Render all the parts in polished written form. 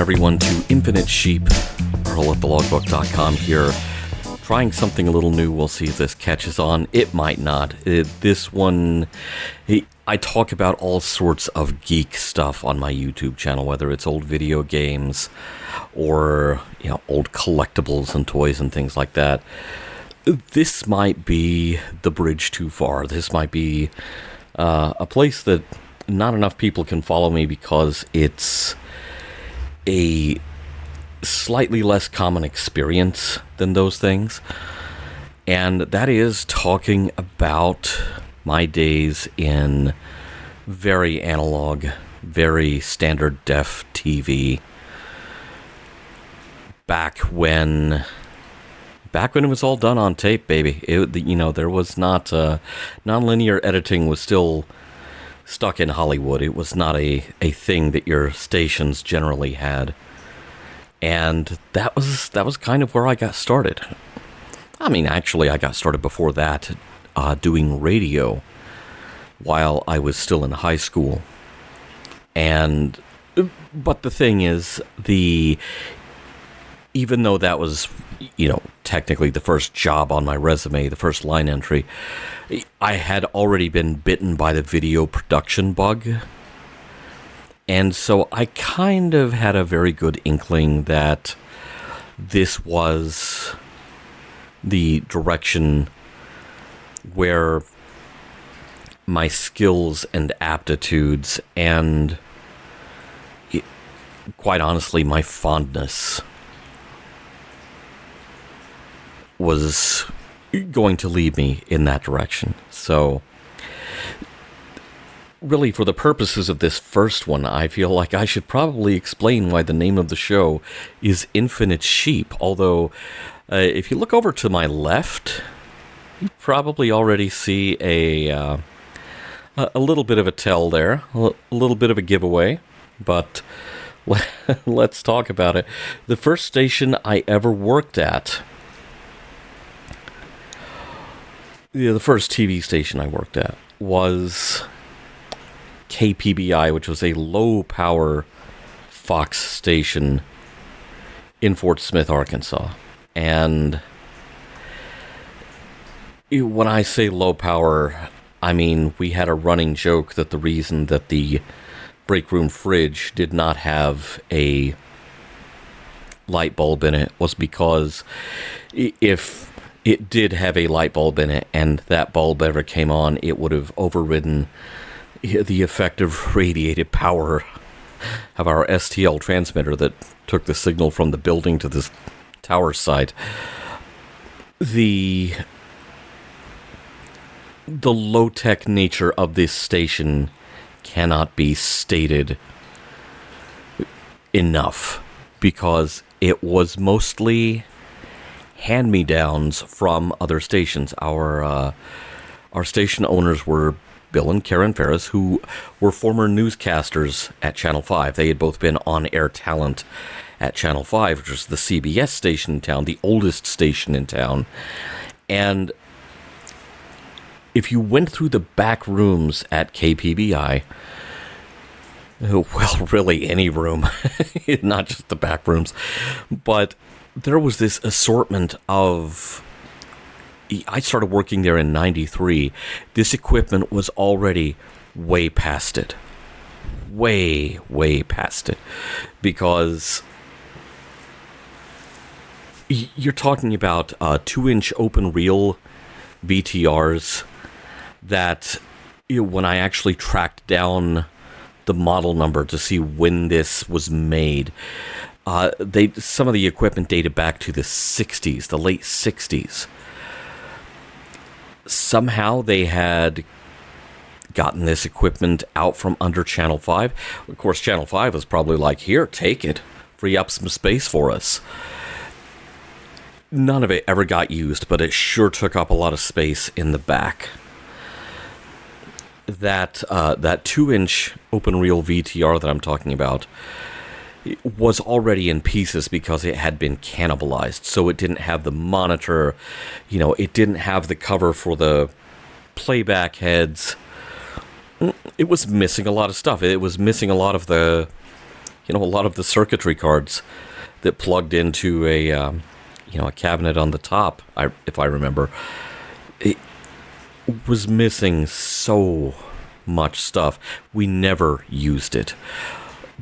everyone to Infinite Sheep, Earl at thelogbook.com here. Trying something a little new. We'll see if this catches on. It might not. This one, I talk about all sorts of geek stuff on my YouTube channel, whether it's old video games or old collectibles and toys and things like that. This might be the bridge too far. This might be a place that not enough people can follow me because it's a slightly less common experience than those things. And that is talking about my days in very analog, very standard def TV. Back when it was all done on tape, baby. There was not nonlinear editing was still stuck in Hollywood. It was not a thing that your stations generally had. And that was kind of where I got started. I mean, actually, I got started before that doing radio while I was still in high school. But the thing is, even though that was, technically the first job on my resume, the first line entry, I had already been bitten by the video production bug. And so I kind of had a very good inkling that this was the direction where my skills and aptitudes and, quite honestly, my fondness was going to lead me in that direction. So, really, for the purposes of this first one, I feel like I should probably explain why the name of the show is Infinite Sheep. Although, if you look over to my left, you probably already see a little bit of a tell there, a little bit of a giveaway. But let's talk about it. The first station I ever worked at, the first TV station I worked at was KPBI, which was a low-power Fox station in Fort Smith, Arkansas. And when I say low power, I mean we had a running joke that the reason that the break room fridge did not have a light bulb in it was because if it did have a light bulb in it and that bulb ever came on, it would have overridden the effective radiated power of our STL transmitter that took the signal from the building to the tower site. The low-tech nature of this station cannot be stated enough because it was mostly hand-me-downs from other stations. Our station owners were Bill and Karen Ferris, who were former newscasters at Channel 5. They had both been on-air talent at Channel 5, which was the CBS station in town, the oldest station in town. And if you went through the back rooms at KPBI, well, really any room, not just the back rooms, but there was this assortment of... I started working there in 93. This equipment was already way past it. Way, way past it. Because you're talking about 2-inch open reel VTRs that, when I actually tracked down the model number to see when this was made, some of the equipment dated back to the 60s, the late 60s. Somehow they had gotten this equipment out from under Channel 5. Of course, Channel 5 was probably like, here, take it. Free up some space for us. None of it ever got used, but it sure took up a lot of space in the back. That 2-inch open reel VTR that I'm talking about was already in pieces because it had been cannibalized. So it didn't have the monitor, it didn't have the cover for the playback heads. It was missing a lot of stuff. It was missing a lot of the a lot of the circuitry cards that plugged into a cabinet on the top, if I remember, it was missing so much stuff. We never used it,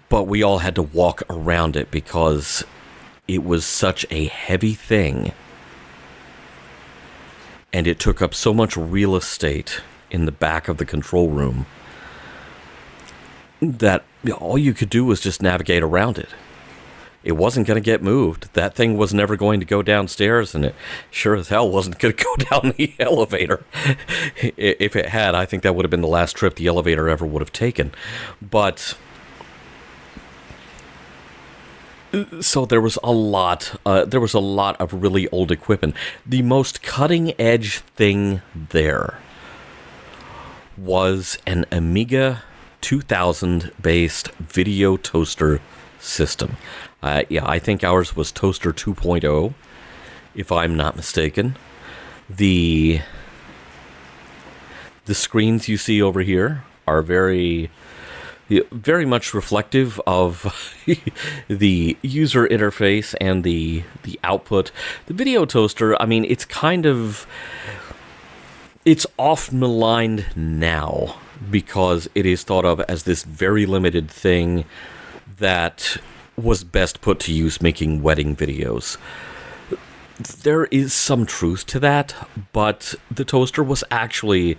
but we all had to walk around it because it was such a heavy thing, and it took up so much real estate in the back of the control room that all you could do was just navigate around it. It wasn't going to get moved. That thing was never going to go downstairs, and it sure as hell wasn't going to go down the elevator. If it had, I think that would have been the last trip the elevator ever would have taken. But so there was a lot of really old equipment. The most cutting edge thing there was an Amiga 2000 based video toaster system. I think ours was Toaster 2.0, if I'm not mistaken. The screens you see over here are very much reflective of the user interface and the output. The video toaster, I mean, it's off maligned now because it is thought of as this very limited thing that was best put to use making wedding videos. There is some truth to that, but the toaster was actually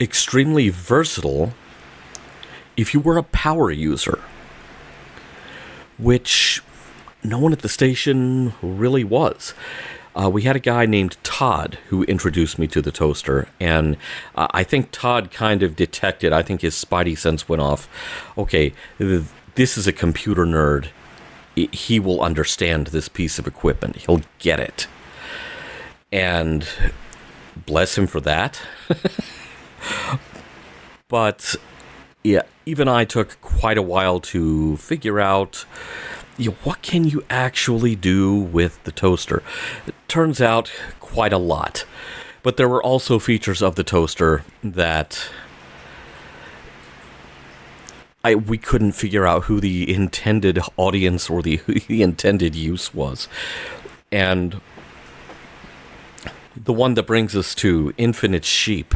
extremely versatile if you were a power user, which no one at the station really was. We had a guy named Todd who introduced me to the toaster, and I think Todd kind of detected, I think his spidey sense went off. Okay, this is a computer nerd. He will understand this piece of equipment. He'll get it. And bless him for that. But yeah, even I took quite a while to figure out what can you actually do with the toaster. It turns out quite a lot. But there were also features of the toaster that we couldn't figure out who the intended audience or the intended use was. And the one that brings us to Infinite Sheep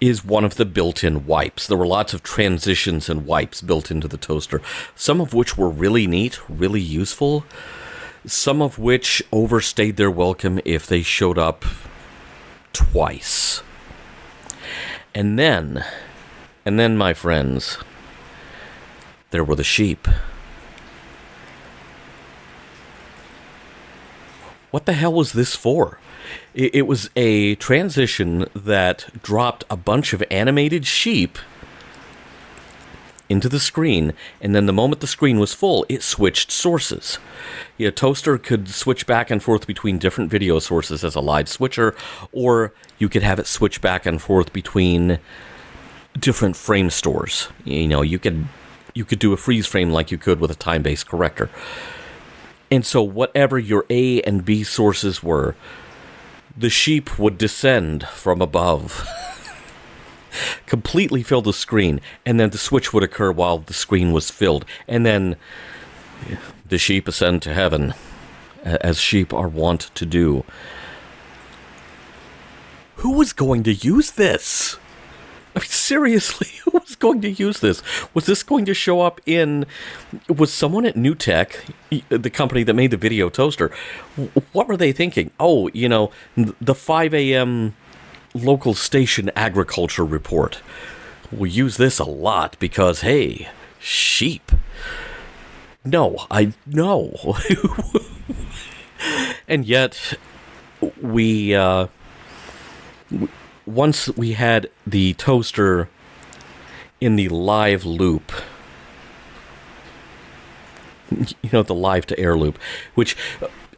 is one of the built-in wipes. There were lots of transitions and wipes built into the toaster, some of which were really neat, really useful, some of which overstayed their welcome if they showed up twice. And then, my friends, there were the sheep. What the hell was this for? It was a transition that dropped a bunch of animated sheep into the screen, and then the moment the screen was full, it switched sources. Toaster could switch back and forth between different video sources as a live switcher, or you could have it switch back and forth between different frame stores. You could do a freeze frame like you could with a time-based corrector. And so whatever your A and B sources were, the sheep would descend from above, completely fill the screen, and then the switch would occur while the screen was filled. And then the sheep ascend to heaven, as sheep are wont to do. Who was going to use this? I mean, seriously, who was going to use this? Was this going to show up was someone at New Tech, the company that made the video toaster, what were they thinking? Oh, the 5 a.m. local station agriculture report. We use this a lot because, hey, sheep. No. And yet, once we had the toaster in the live loop, the live to air loop, which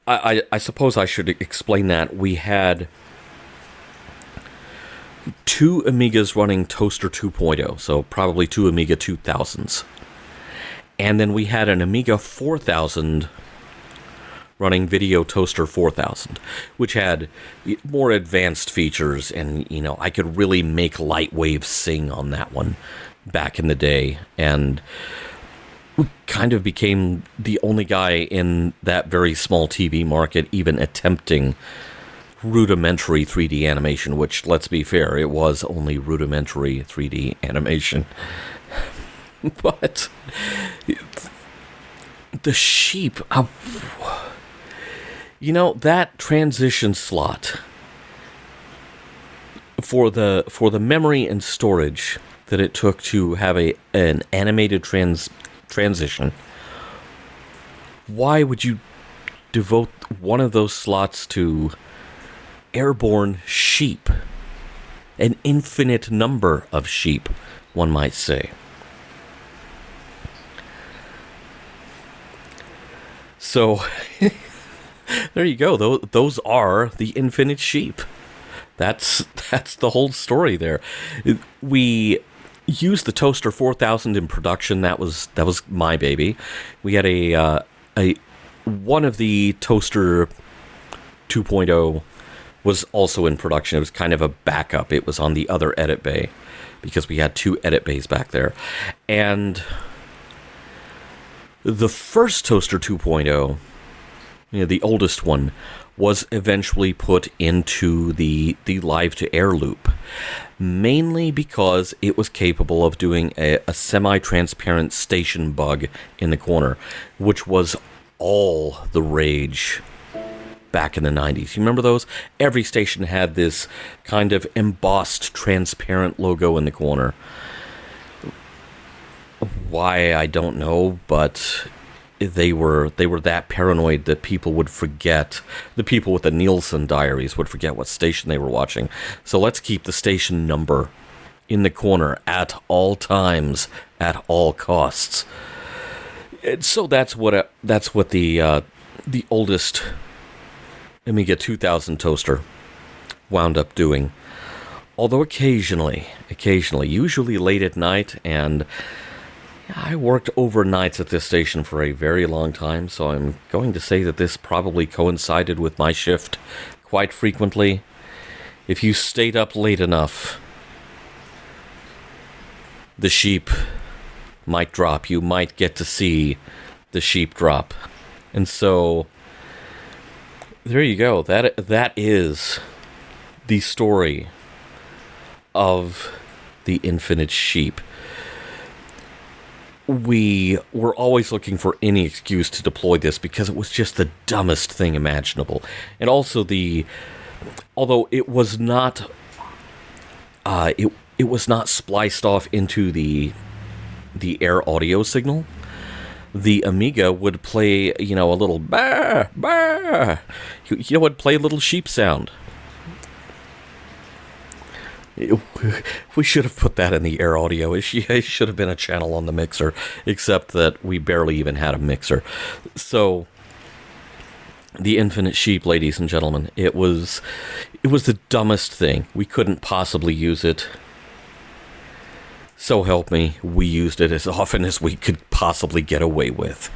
I suppose I should explain that. We had two Amigas running Toaster 2.0, so probably two Amiga 2000s. And then we had an Amiga 4000 running Video Toaster 4000, which had more advanced features, and, I could really make light waves sing on that one back in the day. And kind of became the only guy in that very small TV market even attempting rudimentary 3D animation, which, let's be fair, it was only rudimentary 3D animation. But the sheep, that transition slot for the memory and storage that it took to have an animated transition. Why would you devote one of those slots to airborne sheep? An infinite number of sheep, one might say. So, there you go. Those are the infinite sheep. That's the whole story there. We used the Toaster 4000 in production. That was my baby. We had a one of the Toaster 2.0 was also in production. It was kind of a backup. It was on the other edit bay because we had two edit bays back there. And the first Toaster 2.0, the oldest one, was eventually put into the live-to-air loop, mainly because it was capable of doing a semi-transparent station bug in the corner, which was all the rage back in the 90s. You remember those? Every station had this kind of embossed, transparent logo in the corner. Why, I don't know, but they were that paranoid that people would forget, the people with the Nielsen diaries would forget what station they were watching. So let's keep the station number in the corner at all times, at all costs. And so that's what the oldest Amiga 2000 toaster wound up doing. Although occasionally, usually late at night, and I worked overnights at this station for a very long time, so I'm going to say that this probably coincided with my shift quite frequently. If you stayed up late enough, the sheep might drop. You might get to see the sheep drop. And so, there you go. That is the story of the infinite sheep. We were always looking for any excuse to deploy this because it was just the dumbest thing imaginable. And also although it was not, it was not spliced off into the air audio signal. The Amiga would play, a little bah, bah. Would play a little sheep sound. We should have put that in the air audio. It should have been a channel on the mixer, except that we barely even had a mixer. So, the infinite sheep, ladies and gentlemen, it was the dumbest thing. We couldn't possibly use it. So help me, we used it as often as we could possibly get away with.